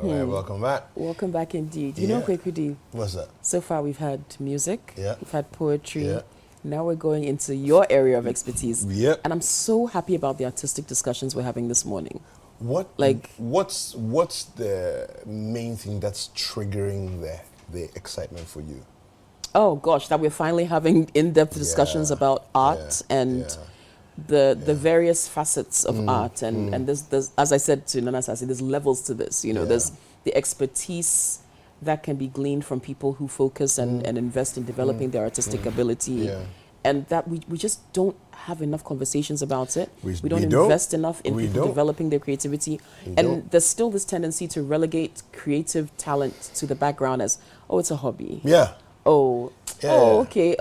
All right, welcome back. Welcome back indeed. You know, Kwekudi, What's that? so far we've had music, Yeah. we've had poetry. Yeah. Now we're going into your area of expertise. Yep. And I'm so happy about the artistic discussions we're having this morning. What's the main thing that's triggering the excitement for you? Oh gosh, that we're finally having in-depth discussions about art and the various facets of art, and there's, as I said to Nana Sasi, there's levels to this. You know, there's the expertise that can be gleaned from people who focus and invest in developing their artistic ability, and that we just don't have enough conversations about it. We don't invest enough in people developing their creativity, and there's still this tendency to relegate creative talent to the background as, oh, it's a hobby. Okay.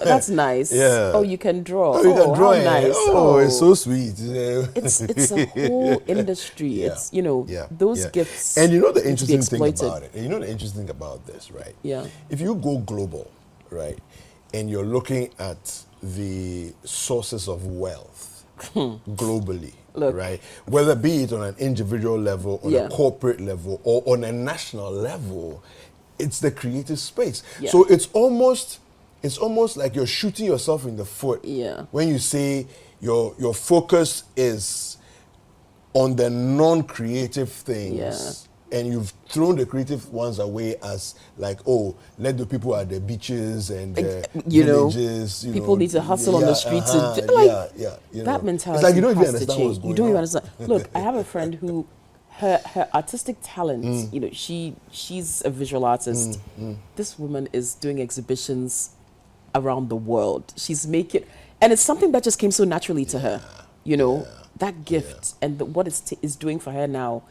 That's nice. Oh, you can draw. Oh, you can draw. How nice. Oh, it's so sweet. It's a whole industry. It's, you know, those gifts. And you know the interesting thing about it. And you know the interesting thing about this, right? Yeah. If you go global, right, and you're looking at the sources of wealth globally, right, whether be it on an individual level, on a corporate level, or on a national level, it's the creative space. So it's almost like you're shooting yourself in the foot when you say your focus is on the non-creative things, and you've thrown the creative ones away as like, oh, let the people at the beaches and villages, people need to hustle on the streets. That mentality. It's like you don't even understand what's going on. You don't even understand. Look, I have a friend who her artistic talent, you know, she's a visual artist. This woman is doing exhibitions around the world. She's making, and it's something that just came so naturally to her. You know, that gift and what it is doing for her now.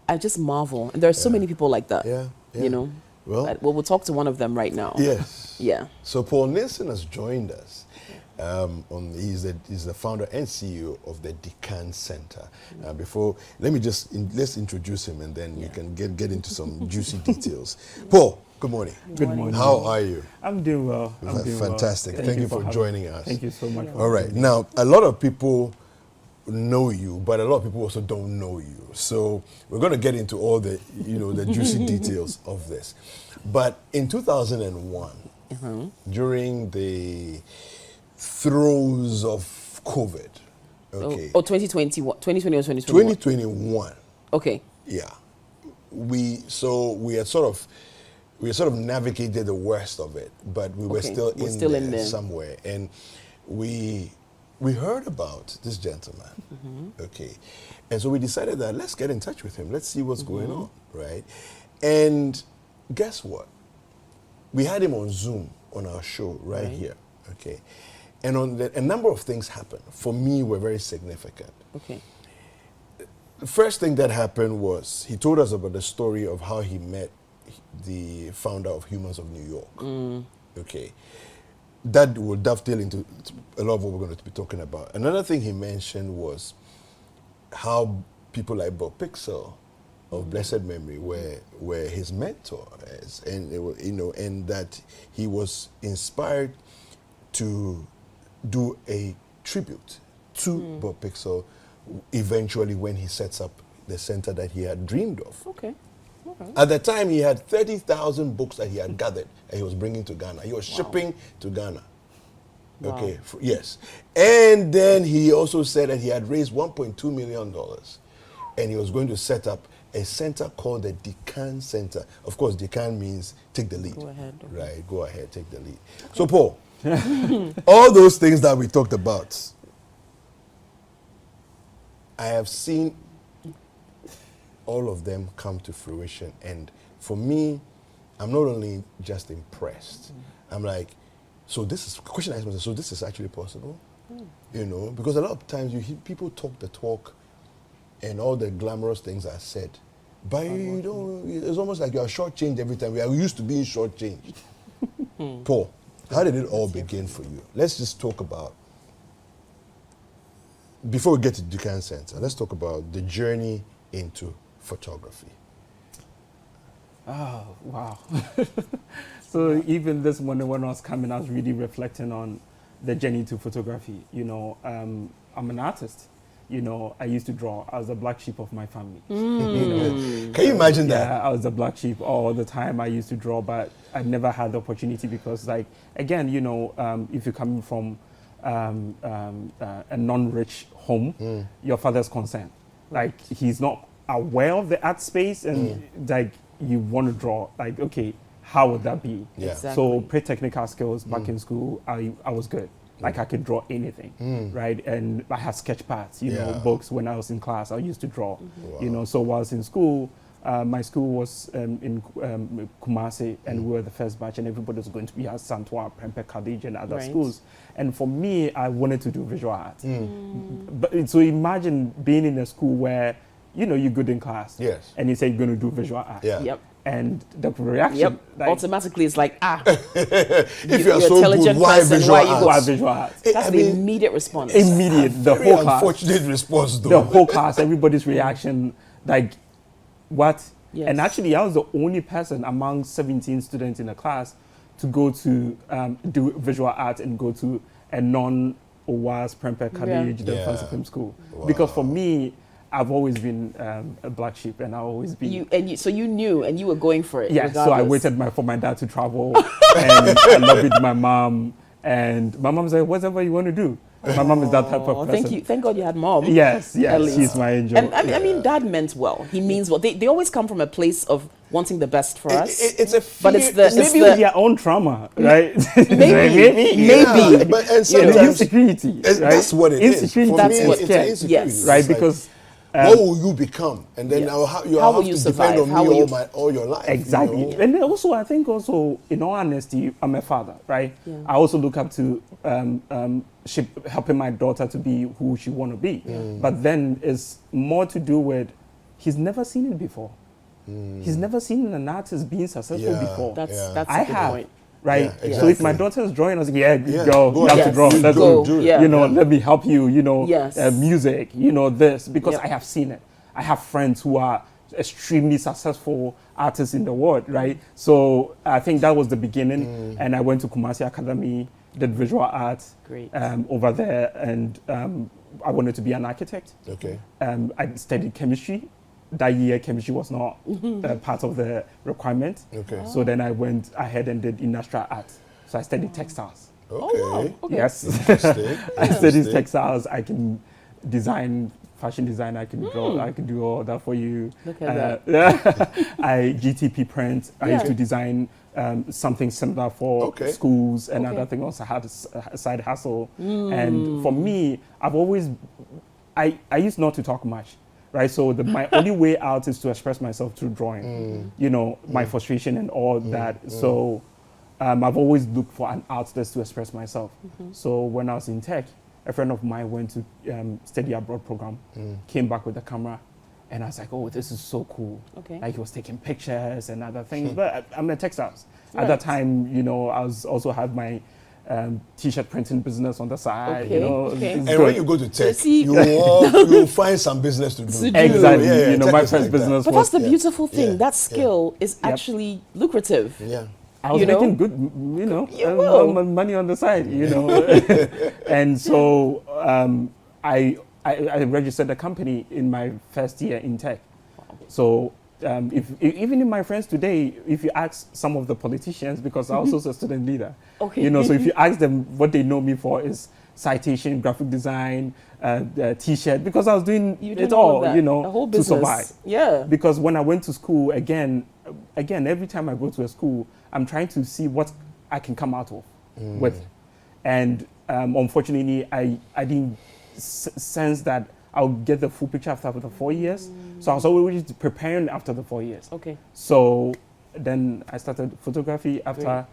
I just marvel, and there are so many people like that. You know. Well, we'll talk to one of them right now. Yes. Yeah. So Paul Ninson has joined us. He's the founder and CEO of the Dikan Center. Let's introduce him, and then we can get into some juicy details. Paul, good morning. Good morning. How are you? I'm doing well. Fantastic. Thank you for joining us. Thank you so much. All right. Now, a lot of people know you, but a lot of people also don't know you. So we're going to get into all the juicy details of this. But in 2001, during the throes of COVID. Okay. 2020 or 2021? 2021. Okay. Yeah. We had sort of navigated the worst of it, but we were still in there somewhere. And we heard about this gentleman. Okay. And so we decided that let's get in touch with him. Let's see what's going on, right? And guess what? We had him on Zoom on our show right here. Okay. And a number of things happened. For me, were very significant. Okay. The first thing that happened was he told us about the story of how he met the founder of Humans of New York. Okay. That will dovetail into a lot of what we're going to be talking about. Another thing he mentioned was how people like Bob Pixel of blessed memory were his mentors, and and that he was inspired to do a tribute to Bob Pixel eventually when he sets up the center that he had dreamed of. Okay. At the time, he had 30,000 books that he had gathered and he was bringing to Ghana. He was shipping to Ghana. Wow. Okay, yes. And then he also said that he had raised $1.2 million and he was going to set up a center called the Dikan Center. Of course, Dikan means take the lead. Go ahead. Okay. Right, go ahead, take the lead. Okay. So, Paul, all those things that we talked about, I have seen all of them come to fruition. And for me, I'm not only just impressed, I'm like, so this is, question I ask myself, so this is actually possible? You know, because a lot of times you hear people talk the talk and all the glamorous things are said, but you don't, it's almost like you are shortchanged every time. We are used to being shortchanged. Paul, how did it all begin for you? Let's just talk about, before we get to Dikan Center, let's talk about the journey into photography. Oh, wow. So even this morning when I was coming, I was really reflecting on the journey to photography. You know, I'm an artist. you know, I used to draw. I was the black sheep of my family. Can you imagine that? Yeah, I was the black sheep all the time. I used to draw, but I never had the opportunity because, like, again, you know, if you're coming from a non-rich home, your father's concerned. Like, he's not aware of the art space, and like, you want to draw. Like, okay, how would that be? Yeah. Exactly. So pre-technical skills back in school, I was good. Like, I could draw anything, right? And I had sketch pads, you know, books. When I was in class, I used to draw, you know. So while I was in school, my school was in Kumasi, and we were the first batch, and everybody was going to be at Santua, Prempeh, Khadija, and other schools. And for me, I wanted to do visual art. But so imagine being in a school where, you know, you're good in class, and you say you're going to do visual art. Yep. And the reaction, like, automatically, it's like, if you're so intelligent good, why person, visual why you art? why visual art? That's the immediate response. Immediate, the Very whole class. unfortunate response, though. The whole class, everybody's reaction, like, what? Yes. And actually, I was the only person among 17 students in the class to go to do visual art and go to a non-OWAS, Prempeh, Khadija, the fancy film school. Wow. Because for me, I've always been a black sheep, and I've always been. So you knew, and you were going for it. Yeah, regardless. so I waited for my dad to travel, and I lobbied my mom, and my mom said, "Whatever you want to do." My mom is that type of person. Thank God you had mom. Yes, At least. she's my angel. And I mean, Dad meant well. He means well. They always come from a place of wanting the best for us. It's a but it's the maybe with their own trauma, right? maybe. Yeah, but and sometimes insecurity. Right? That's what it is. Insecurity. For That's me, what- it's yes, an insecurity. yes. Right, It's like, because what will you become? And then Yes. I'll How have will you to survive? depend How on will me you- all your life. exactly. You know? And then also, I think also, in all honesty, I'm a father, right? Yeah. I also look up to helping my daughter to be who she want to be. But then it's more to do with he's never seen it before. He's never seen an artist being successful before. That's I a good have. point. Right. Yeah, So if my exactly. daughter is drawing, I was like, yeah, Yeah, go. go You have to ahead. draw. Yes. Let's Go. do it. Yeah. You know, let me help you. You know, Yes. music. You know, this because Yep. I have seen it. I have friends who are extremely successful artists in the world. Right. So I think that was the beginning, and I went to Kumasi Academy, did visual art. Great. Over there, and I wanted to be an architect. Okay. I studied chemistry. That year, chemistry was not part of the requirement. Okay. So then I went ahead and did industrial art. So I studied textiles. Okay. wow. Okay. Yes. Interesting. I studied Interesting. textiles. I can design, fashion design. I can draw. I can do all that for you. Look at that. I GTP print. I used Yeah. to design something similar for Okay. schools and Okay. other things. Also had a side hustle. And for me, I've always, I used not to talk much. Right, so my only way out is to express myself through drawing, you know, my frustration and all that. So I've always looked for an outlet to express myself. So when I was in tech, a friend of mine went to study abroad program, came back with a camera, and I was like, oh, this is so cool. Okay. Like he was taking pictures and other things, but I'm a textiles. Right. At that time, you know, I was also had my t-shirt printing business on the side, Okay, you know. okay. it's And good. when you go to tech, see- you'll find some business to do. To do. Exactly. Yeah, you know, tech my is first like that. business But was. that's the beautiful thing. Yeah. That skill is actually lucrative. Yeah. I was you know? making good, you know, You will. money on the side, you know. And so I registered a company in my first year in tech. So even in my friends today, if you ask some of the politicians, because I was also a student leader, Okay. you know, so if you ask them what they know me for is citation, graphic design, t-shirt, because I was doing You did it all of all, that. you know, The whole to business. survive. Yeah. Because when I went to school, again, every time I go to a school, I'm trying to see what I can come out of with. And unfortunately, I didn't sense that I'll get the full picture after the 4 years. So I was always preparing after the 4 years. Okay. So then I started photography after,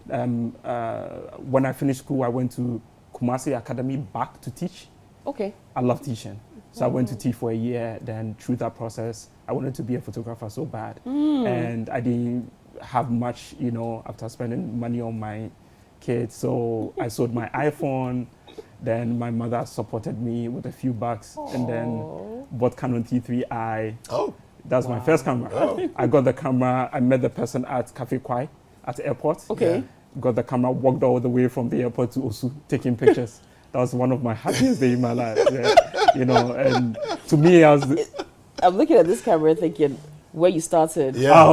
when I finished school, I went to Kumasi Academy back to teach. Okay. I love teaching. So I went to teach for a year. Then through that process, I wanted to be a photographer so bad. And I didn't have much, you know, after spending money on my kids. So I sold my iPhone. Then my mother supported me with a few bucks and then bought Canon T3i. Oh. That's my first camera. Oh. I got the camera. I met the person at Cafe Kwai at the airport. Okay. Yeah. Got the camera, walked all the way from the airport to Osu, taking pictures. That was one of my happiest days in my life. Yeah. You know, and to me, I'm looking at this camera thinking where you started. Yeah.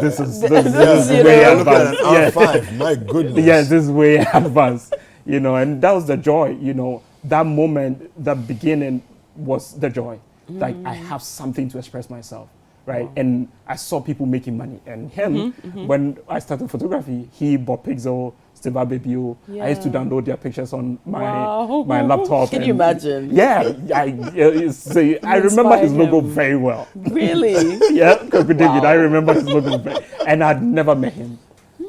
This is way advanced. R5, my goodness. Yes, this is way advanced. You know, and that was the joy. You know, that moment, that beginning was the joy. Like I have something to express myself, right? Wow. And I saw people making money. And him, when I started photography, he bought Pixel, Steva Baby. I used to download their pictures on my laptop. Can you imagine? Yeah, I remember his logo very well. Really? Yeah, Kobe David. I remember his logo and I'd never met him.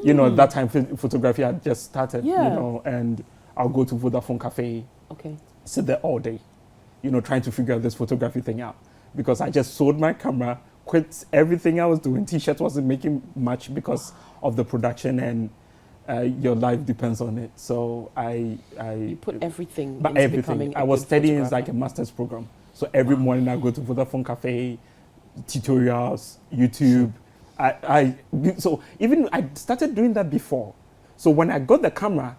You know, that time photography had just started. Yeah. You know, and I'll go to Vodafone Cafe. Okay. Sit there all day. You know, trying to figure this photography thing out, because I just sold my camera, quit everything I was doing. T-shirt wasn't making much because of the production, and your life depends on it. So you put everything but into everything. becoming I was studying like a master's program. So every morning I go to Vodafone Cafe, tutorials, YouTube. So even I started doing that before. So when I got the camera,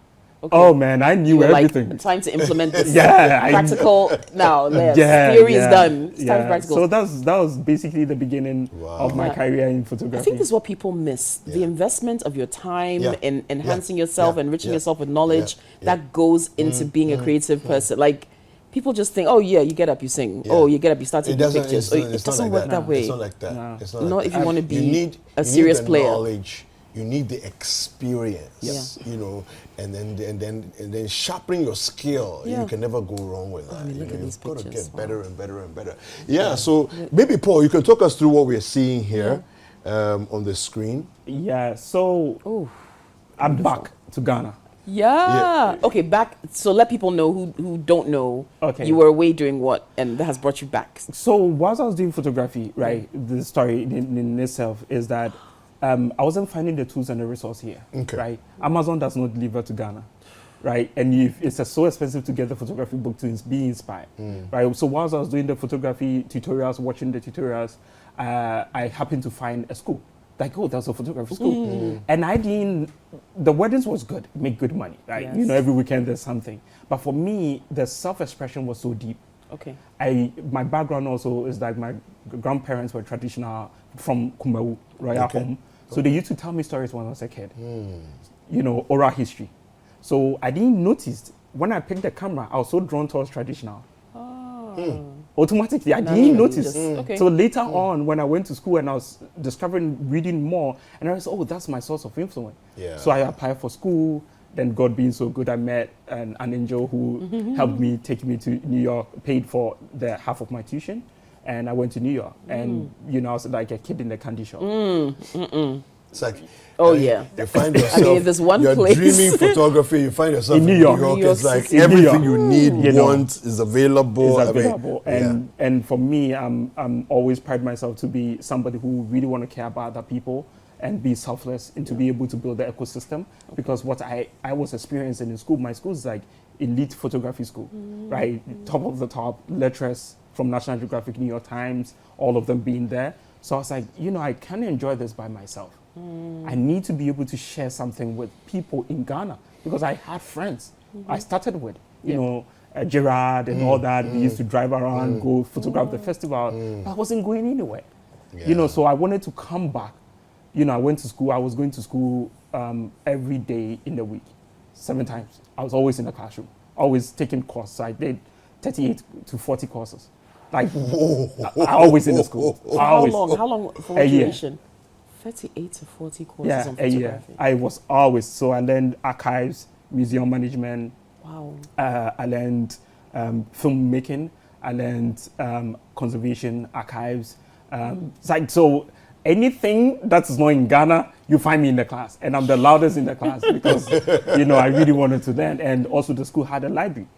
oh man, I knew everything. Like, time to implement this. Practical now. Theory is done. It's time for practical. So that was basically the beginning of my career in photography. I think this is what people miss: the investment of your time in enhancing yourself, enriching yourself with knowledge that goes into being a creative person. Like people just think, oh yeah, you get up, you sing. Oh, you get up, you start taking pictures. It doesn't work that way. It's not like that. No. It's not if you want to be a serious player. Knowledge. You need the experience, you know, and then sharpening your skill. You can never go wrong with that. You've got to get better and better and better. So maybe Paul, you can talk us through what we're seeing here on the screen. Yeah. So I'm back to Ghana. Yeah. Okay, back. So let people know who don't know. Okay. You were away doing what, and that has brought you back. So whilst I was doing photography, right, the story in itself is that I wasn't finding the tools and the resource here, right? Amazon does not deliver to Ghana, right? And it's so expensive to get the photography book to be inspired, right? So whilst I was doing the photography tutorials, watching the tutorials, I happened to find a school. Like, oh, there's a photography school. And the weddings was good, make good money, right? Yes. You know, every weekend there's something. But for me, the self-expression was so deep. Okay. My background also is that my grandparents were traditional from Kumawu, royal home. So they used to tell me stories when I was a kid, you know, oral history. So I didn't notice, when I picked the camera, I was so drawn towards traditional. Automatically, I didn't notice. So later on, when I went to school and I was reading more, and I was, that's my source of influence. Yeah. So I applied for school. Then God being so good, I met an angel who helped me, take me to New York, paid for the half of my tuition. And I went to New York, and you know, I was like a kid in the candy shop. It's like, you find yourself. There's one you're place. dreaming photography. You find yourself in New York. It's like everything you need, want is available. And for me, I'm always pride myself to be somebody who really want to care about other people and be selfless and to be able to build the ecosystem. Because what I was experiencing in school, my school is like elite photography school, right? Top of the top, lecturers from National Geographic, New York Times, all of them being there. So I was like, you know, I can't enjoy this by myself. I need to be able to share something with people in Ghana, because I had friends I started with, you know, Gerard and all that. We used to drive around, go photograph the festival. But I wasn't going anywhere, you know, so I wanted to come back. You know, I went to school. I was going to school every day in the week, 7 times. I was always in the classroom, always taking courses. I did 38 to 40 courses. Like, always in the school. How long for duration? 38 to 40 courses on photography. Yeah, I was always. So I learned archives, museum management. Wow. I learned filmmaking. I learned conservation, archives. So anything that's not in Ghana, you find me in the class. And I'm the loudest in the class because, you know, I really wanted to learn. And also the school had a library.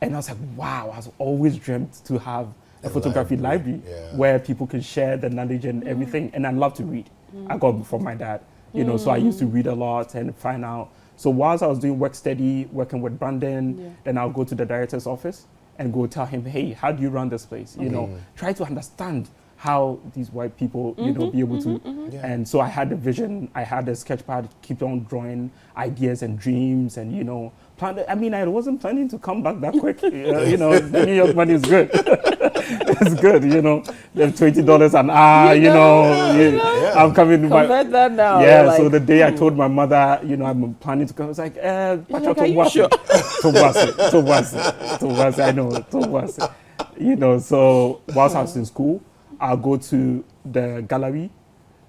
And I was like, wow, I've always dreamt to have a photography library where people can share the knowledge and everything. And I love to read. I got it from my dad, you know, so I used to read a lot and find out. So whilst I was doing work study, working with Brandon, then I'll go to the director's office and go tell him, hey, how do you run this place? You know, try to understand how these white people, you know, be able to. And so I had a vision, I had a sketch pad, keep on drawing ideas and dreams and, you know, I mean, I wasn't planning to come back that quick. You know, the New York money is good. It's good, you know. The $20 an hour, I'm coming to Convert that now. Yeah, like, so the day I told my mother, you know, I'm planning to come, I was like, are you sure? Tobase, I know, Tobase. You know, so whilst I was in school, I'll go to the gallery,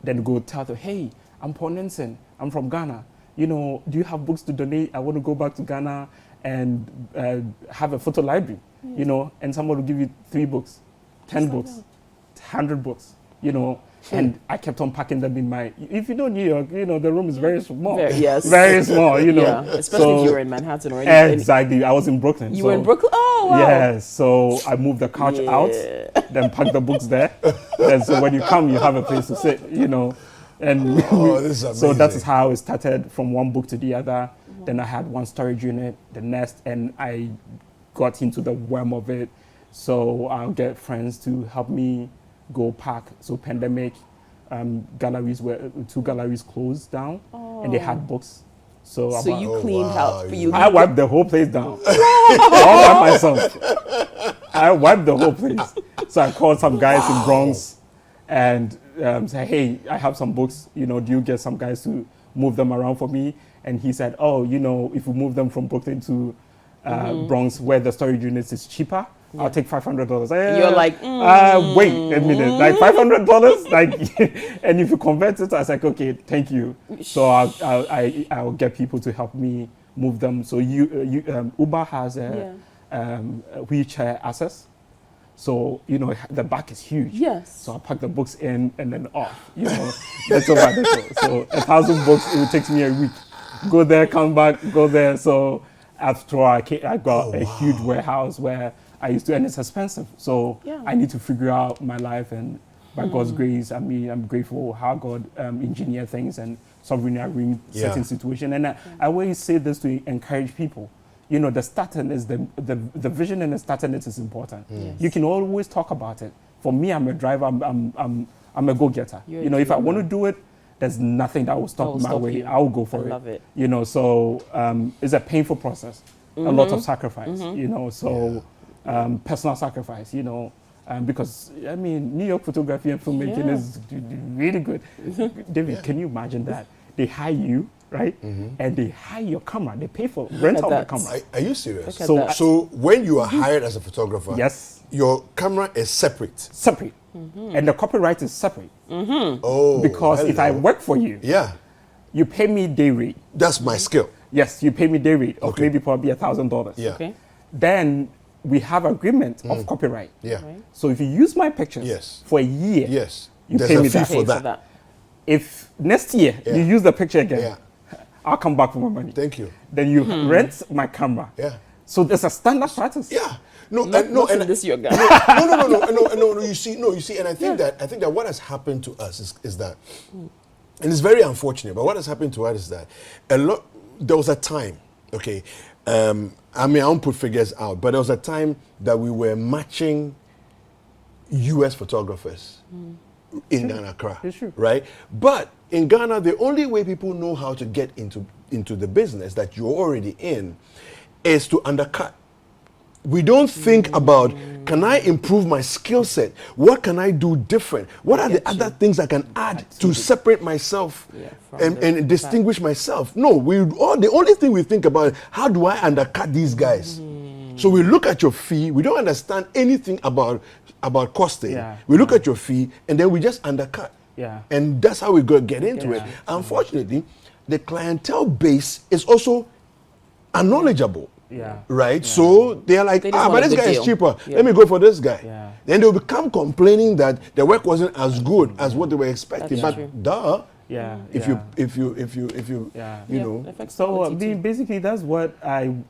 then go tell them, hey, I'm Paul Ninson, I'm from Ghana. You know, do you have books to donate? I want to go back to Ghana and have a photo library, you know, and someone will give you 3 books, 10 books, 100 books, you know, and I kept on packing them in my, if you know New York, you know, the room is very small. Very small, you know. Yeah, especially if you were in Manhattan or anything. Exactly, I was in Brooklyn. You were in Brooklyn? Oh, wow. Yeah, so I moved the couch out, then packed the books there. And so when you come, you have a place to sit, you know. And this is so that is how it started, from one book to the other. Then I had one storage unit, the next, and I got into the worm of it. So I'll get friends to help me go pack. So pandemic, galleries 2 galleries closed down, and they had books. So you cleaned out. I wiped the whole place down, all by myself. I wiped the whole place. So I called some guys in Bronx and say, hey, I have some books, you know, do you get some guys to move them around for me? And he said, oh, you know, if we move them from Brooklyn to Bronx, where the storage units is cheaper, I'll take $500. You're like, wait a minute, like $500? Like, and if you convert it, I was like, okay, thank you. So I'll get people to help me move them. So Uber has a wheelchair access. So, you know, the back is huge. Yes. So I pack the books in and then off, you know. That's over. So 1,000 books, it would take me a week. Go there, come back, go there. So after I got a huge warehouse where I used to, and it's expensive. So I need to figure out my life, and by God's grace, I mean, I'm grateful how God engineered things and sovereignly certain situation. And I always say this to encourage people. You know, the starting is the vision, and the starting it is important. Yes. You can always talk about it. For me, I'm a driver. I'm a go-getter. You know, if I want to do it, there's nothing that will stop my way. I'll go for it. Love it. You know, so it's a painful process, a lot of sacrifice. You know, so personal sacrifice. You know, because I mean, New York photography and filmmaking is really good. David, can you imagine that they hire you? Right? And they hire your camera. They pay for rental of the camera. Are you serious? So when you are hired as a photographer, yes, your camera is separate. Separate. And the copyright is separate. Oh, because if I work for you, you pay me day rate. That's my skill. Yes, you pay me day rate of maybe probably $1,000. Yeah. Okay. Then we have agreement of copyright. Yeah. So if you use my pictures for a year, you there's pay a me fee for that. If next year you use the picture again, I'll come back for my money. Thank you. Then you rent my camera. Yeah. So there's a standard practice. Yeah. And this your guy. No. You see, and I think that what has happened to us is that, and it's very unfortunate, but what has happened to us is that there was a time, okay, I mean, I won't put figures out, but there was a time that we were matching U.S. photographers in Ghana, Accra, right? But in Ghana, the only way people know how to get into the business that you're already in is to undercut. We don't think about, can I improve my skill set? What can I do different? What are the other things I can add to separate myself and distinguish myself? No, the only thing we think about is, how do I undercut these guys? So we look at your fee, we don't understand anything about costing. We look at your fee and then we just undercut. And that's how we get into it. Unfortunately, the clientele base is also unknowledgeable. Right? So they're like, but this guy is cheaper. Let me go for this guy. Then they'll become complaining that the work wasn't as good as what they were expecting. But if you know. So basically that's what and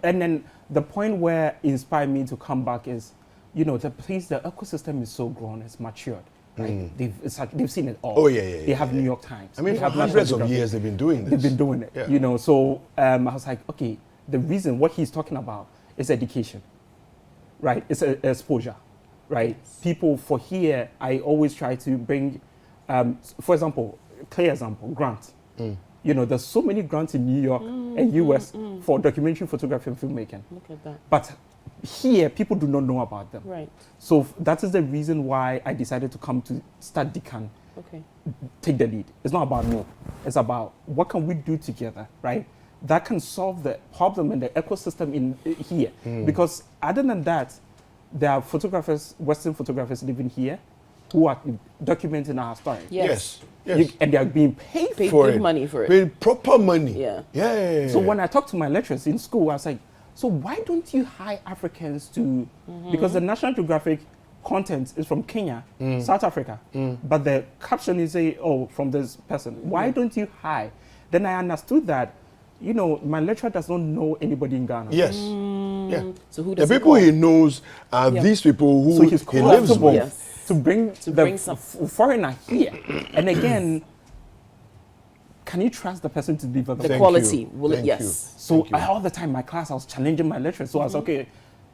then the point where it inspired me to come back is, you know, the ecosystem is so grown, it's matured. Right? They've seen it all. They have New York Times. I mean, for hundreds of years they've been doing this. They've been doing it. You know, so I was like, okay, the reason what he's talking about is education, right? It's exposure, right? People for here, I always try to bring, for example, clear example, Grant. You know, there's so many grants in New York and US for documentary photography and filmmaking. Look at that. But here, people do not know about them. Right. So that is the reason why I decided to come to start Dikan, Okay. take the lead. It's not about me. It's about what can we do together, right? That can solve the problem in the ecosystem in here. Because other than that, there are photographers, Western photographers living here who are documenting our story. Yes. And they are being paid Paid for big it. money for it. Paid proper money. Yeah. So when I talk to my lecturers in school, I was like, so why don't you hire Africans to, because the National Geographic content is from Kenya, South Africa, but the caption is say, oh, from this person. Why don't you hire? Then I understood that, you know, my lecturer does not know anybody in Ghana. Yes. Yeah. So who The does he people call? he knows are these people who So he's he lives comfortable with. Yes. to bring bring some- foreigner here. And again, can you trust the person to deliver The the Thank quality. you. Will it? Thank Yes. you. So Thank you. all the time, my class, I was challenging my lecturers. So I was okay.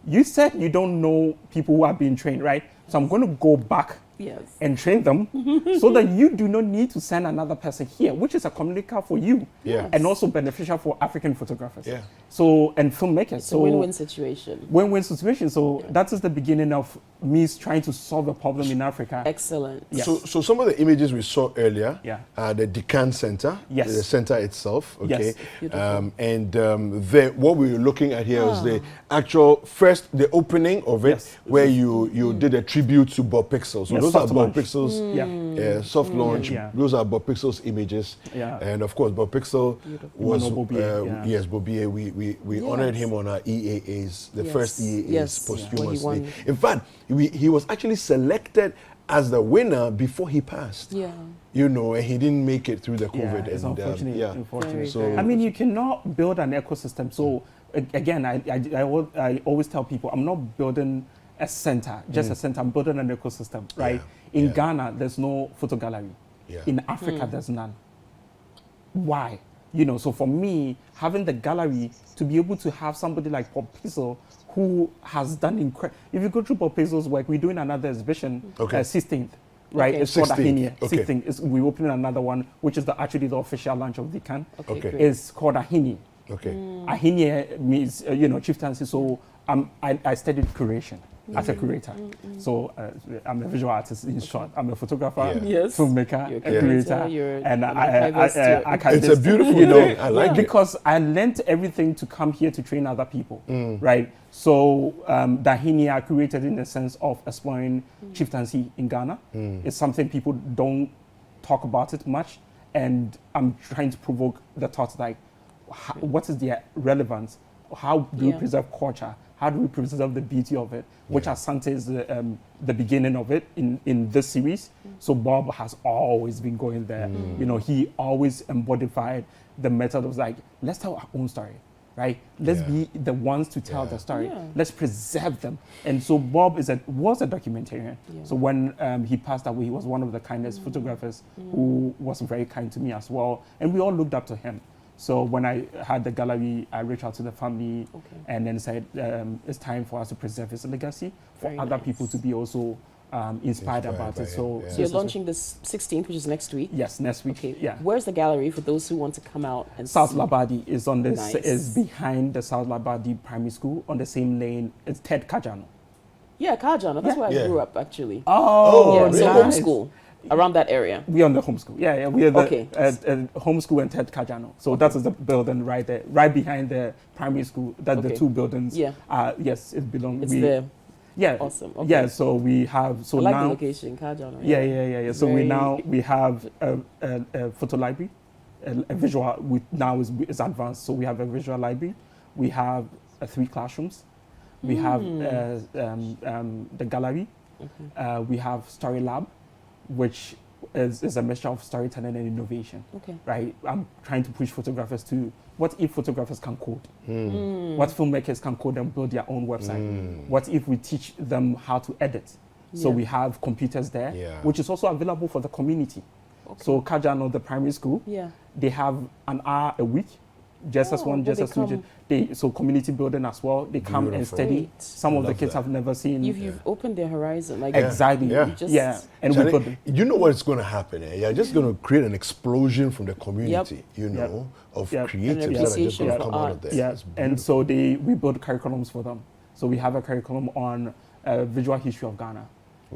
You said you don't know people who are being trained, right? So I'm going to go back Yes. and train them so that you do not need to send another person here, which is a communicator for you Yeah. and also beneficial for African photographers. Yeah. So, and filmmakers. It's a win-win situation. Win-win situation. So that is the beginning of me trying to solve a problem in Africa. Excellent. Yes. So some of the images we saw earlier Yeah. are the Dikan Center, Yes. the center itself, okay? Yes. Beautiful. What we were looking at here is the actual the opening of it, Yes. where you did a tribute to Bob Pixel. So Yes, those are soft Bob launch. Pixel's soft launch. Yeah. Those are Bob Pixel's images. Yeah. And of course, Bob Pixel was, Emmanuel Bobier, yeah. yes, Bobier. We honored Yes. him on our EAAs, the Yes. first EAAs Yes. posthumously. When he won. In fact, he was actually selected as the winner before he passed. Yeah. You know, and he didn't make it through the COVID. Yeah, it's and, unfortunate. yeah. Unfortunate. Very, So- very I mean, you cannot build an ecosystem. So again, I always tell people, I'm not building a center, just a center. I'm building an ecosystem, right? Yeah, In yeah. Ghana, there's no photo gallery. Yeah. In Africa, there's none. Why? You know, so for me, having the gallery to be able to have somebody like Bob Pixel who has done incredible. If you go through Bob Pixel's work, we're doing another exhibition, Okay. 16th. Right, Okay. it's called 16th, Ahinia. okay. 16th. We're opening another one, which is actually the official launch of Dikan. Okay. Great. It's called Ahinia. Okay. Ahinia means, chieftaincy. So I studied curation as a curator. So I'm a visual artist in short. I'm a photographer, Yeah. Yes. filmmaker, You're a a curator, curator, you're and an archivist, you're- archivist, It's a beautiful you know, thing. I like it. because I learned everything to come here to train other people, right? So the Ahinia I created in the sense of exploring chieftaincy in Ghana. It's something people don't talk about it much, and I'm trying to provoke the thoughts like, what is their relevance? How do we Yeah. preserve culture? How do we preserve the beauty of it? Which Asante is the beginning of it in this series. So Bob has always been going there. You know, he always embodied the method of like, let's tell our own story, right? Let's Yeah. be the ones to tell Yeah. the story. Yeah. Let's preserve them. And so Bob was a documentarian. Yeah. So when he passed away, he was one of the kindest photographers who was very kind to me as well. And we all looked up to him. So when I had the gallery, I reached out to the family and then said, it's time for us to preserve his legacy for Very other nice. people to be also inspired about by it. him, So, yeah. So you're launching this 16th, which is next week. yes, next week. Okay. Yeah. Where's the gallery for those who want to come out and South see? Labadi is on this Nice. is behind the South Labadi Primary School on the same lane. It's Ted Kajano. Yeah, Kajana. That's Yeah. where I Yeah. grew up actually. Oh, yeah, so nice. homeschool around that area. We are on the homeschool. Yeah, we are the Okay. homeschool and Ted Kajano. So that is the building right there, right behind the primary school. That's the Okay. two buildings. Yeah. Yes, it belongs. It's there. Yeah. Awesome. Okay. Yeah. So we have. So I like the now. location, Kajana. Yeah. So Very- we have a photo library, a visual. Now is advanced. So we have a visual library. We have 3 classrooms. We have the gallery. We have Story Lab, which is a mixture of storytelling and innovation. Okay. Right. I'm trying to push photographers to what if photographers can code? What filmmakers can code and build their own website? What if we teach them how to edit? So Yeah. we have computers there, Yeah. which is also available for the community. Okay. So Kajano, the primary school, Yeah. they have an hour a week just as one, but just they as two. come- So community building as well. They come and Beautiful. study. Great. Some of the Love kids that. have never seen. You've opened their horizon. Like Exactly. Yeah. you just- Yeah. And we Charlie, put you know what's going to happen? You're just going to create an explosion from the community, you know, of Yep. creatives And that are just appreciation going to for come out of art. there. Yeah, It's and beautiful. so we build curriculums for them. So we have a curriculum on visual history of Ghana,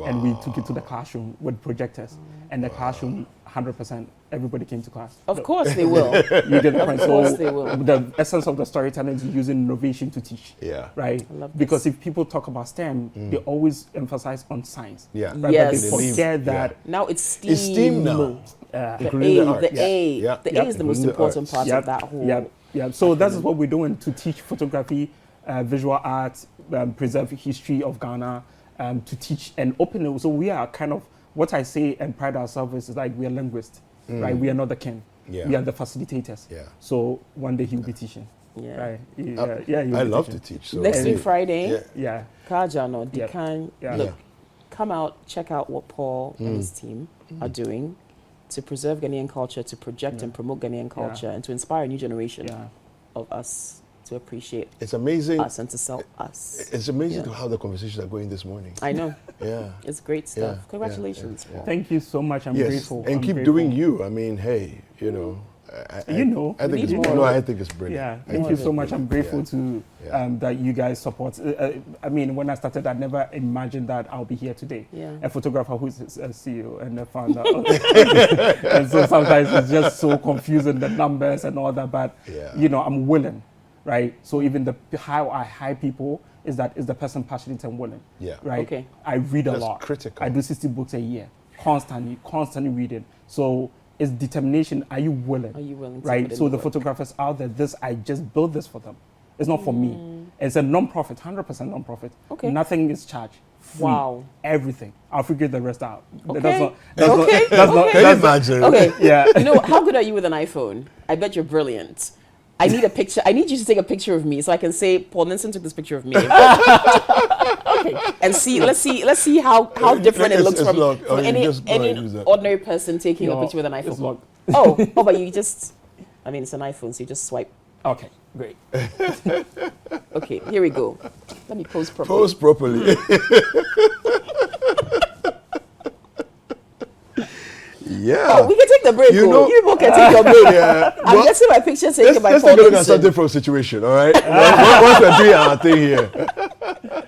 and we took it to the classroom with projectors, and the classroom 100% everybody came to class. Of course they will. You get the point. Of course So they will. the essence of the storytelling is using innovation to teach. Yeah. Right. I love Because if people talk about STEM, they always emphasize on science. Yeah. Right? Yes. But they forget that. Now it's STEAM. It's STEAM now. The Including the A, arts. the A. Yeah. The Yep. A is the most Including the important arts. part Yep. of that whole. Yeah. So that's what we're doing to teach photography, visual art, preserve history of Ghana, to teach and open it. So we are kind of, what I say and pride ourselves is like we are linguists, right? We are not the king. Yeah. We are the facilitators. Yeah. So one day he'll be teaching. Yeah. Right? Yeah. He'll I be love teaching. to teach. So Next hey, week Friday, Yeah. Yeah. Kajano, Yep. Dikan, Yeah. look, Yeah. come out, check out what Paul and his team are doing to preserve Ghanaian culture, to project and promote Ghanaian culture, and to inspire a new generation Yeah. of us to appreciate It's amazing. us and to sell us. It's amazing Yeah. how the conversations are going this morning. I know. Yeah. It's great stuff. Yeah, yeah, Congratulations, yeah, Paul. Thank you so much. I'm Yes. grateful. And I'm keep grateful. doing you. I mean, hey, you know. You know. I think We it's need no, more. I think it's brilliant. Yeah, I thank think you it's so much. I'm brilliant. grateful to Yeah. that you guys support. I mean, when I started, I never imagined that I'll be here today. Yeah. A photographer who's a CEO and a founder. And so sometimes it's just so confusing, the numbers and all that. But, Yeah. you know, I'm willing, right? So even how I hire people is the person passionate and willing, Yeah. right? Okay. I read a That's lot. critical. I do 60 books a year, constantly reading. So it's determination. Are you willing? Are you willing to Right. put in So the the work? photographers out there, I just built this for them. It's not for me. It's a non-profit, 100% non-profit. Okay. Nothing is charged. Free. Wow. Everything. I'll figure the rest out. Okay. That's not. Okay. That's not. Can you imagine? Okay. Yeah. You know, how good are you with an iPhone? I bet you're brilliant. I need a picture. I need you to take a picture of me so I can say Paul Ninson took this picture of me. Okay. And see, let's see how different it looks It's from, locked. from Oh, you any just go and use that. ordinary person taking a No, picture with an it's iPhone. locked. Oh, but you just, I mean, it's an iPhone, so you just swipe. Okay. Great. Okay, here we go. Let me pose properly. Pose properly. Yeah. Oh, we can take the break. You You know- you both can take your break. Yeah. I'm Well, getting my picture taken by let's Paul take a look at Ninson. something from situation, all right? Once we're doing our thing here.